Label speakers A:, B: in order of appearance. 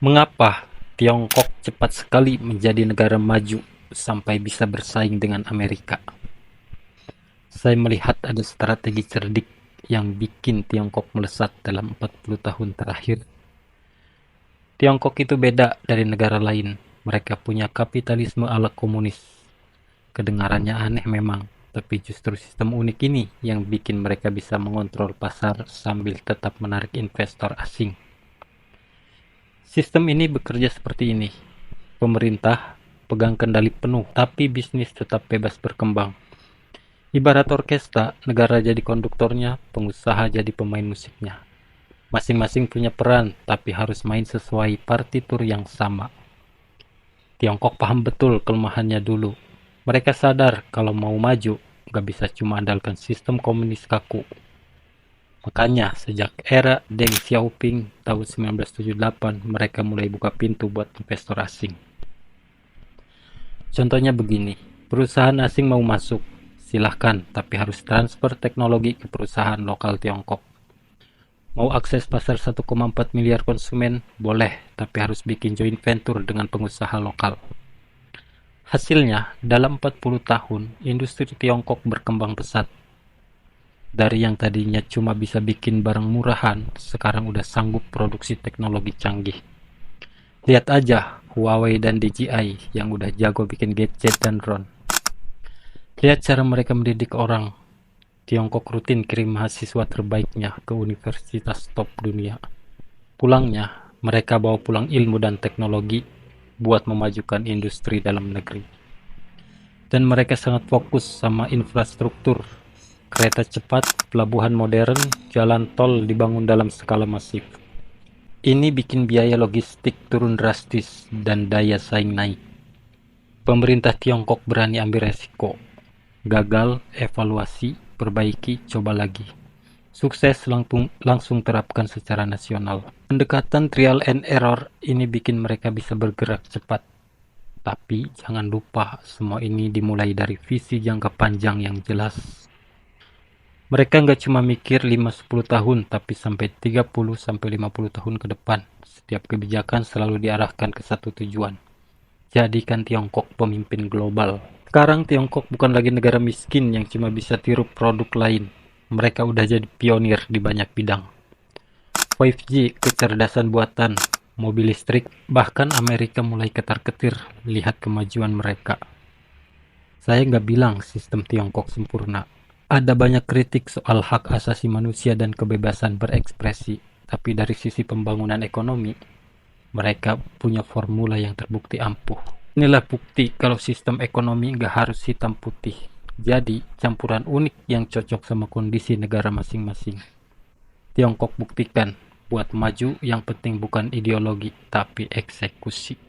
A: Mengapa Tiongkok cepat sekali menjadi negara maju sampai bisa bersaing dengan Amerika? Saya melihat ada strategi cerdik yang bikin Tiongkok melesat dalam 40 tahun terakhir. Tiongkok itu beda dari negara lain. Mereka punya kapitalisme ala komunis. Kedengarannya aneh memang, tapi justru sistem unik ini yang bikin mereka bisa mengontrol pasar sambil tetap menarik investor asing. Sistem ini bekerja seperti ini. Pemerintah pegang kendali penuh, tapi bisnis tetap bebas berkembang. Ibarat orkestra, negara jadi konduktornya, pengusaha jadi pemain musiknya. Masing-masing punya peran, tapi harus main sesuai partitur yang sama. Tiongkok paham betul kelemahannya dulu. Mereka sadar kalau mau maju, gak bisa cuma andalkan sistem komunis kaku. Makanya sejak era Deng Xiaoping tahun 1978, mereka mulai buka pintu buat investor asing. Contohnya begini, perusahaan asing mau masuk, silahkan, tapi harus transfer teknologi ke perusahaan lokal Tiongkok. Mau akses pasar 1,4 miliar konsumen? Boleh, tapi harus bikin joint venture dengan pengusaha lokal. Hasilnya, dalam 40 tahun, industri Tiongkok berkembang pesat. Dari yang tadinya cuma bisa bikin barang murahan, sekarang udah sanggup produksi teknologi canggih. Lihat aja Huawei dan DJI yang udah jago bikin gadget dan drone. Lihat cara mereka mendidik orang. Tiongkok rutin kirim mahasiswa terbaiknya ke universitas top dunia. Pulangnya, mereka bawa pulang ilmu dan teknologi buat memajukan industri dalam negeri. Dan mereka sangat fokus sama infrastruktur. Kereta cepat, pelabuhan modern, jalan tol dibangun dalam skala masif. Ini bikin biaya logistik turun drastis dan daya saing naik. Pemerintah Tiongkok berani ambil resiko. Gagal, evaluasi, perbaiki, coba lagi. Sukses langsung terapkan secara nasional. Pendekatan trial and error ini bikin mereka bisa bergerak cepat. Tapi jangan lupa semua ini dimulai dari visi jangka panjang yang jelas. Mereka nggak cuma mikir 5-10 tahun, tapi sampai 30-50 tahun ke depan. Setiap kebijakan selalu diarahkan ke satu tujuan. Jadikan Tiongkok pemimpin global. Sekarang Tiongkok bukan lagi negara miskin yang cuma bisa tiru produk lain. Mereka udah jadi pionir di banyak bidang. 5G, kecerdasan buatan, mobil listrik, bahkan Amerika mulai ketar-ketir lihat kemajuan mereka. Saya nggak bilang sistem Tiongkok sempurna. Ada banyak kritik soal hak asasi manusia dan kebebasan berekspresi, tapi dari sisi pembangunan ekonomi, mereka punya formula yang terbukti ampuh. Inilah bukti kalau sistem ekonomi nggak harus hitam putih. Jadi, campuran unik yang cocok sama kondisi negara masing-masing. Tiongkok buktikan, buat maju yang penting bukan ideologi, tapi eksekusi.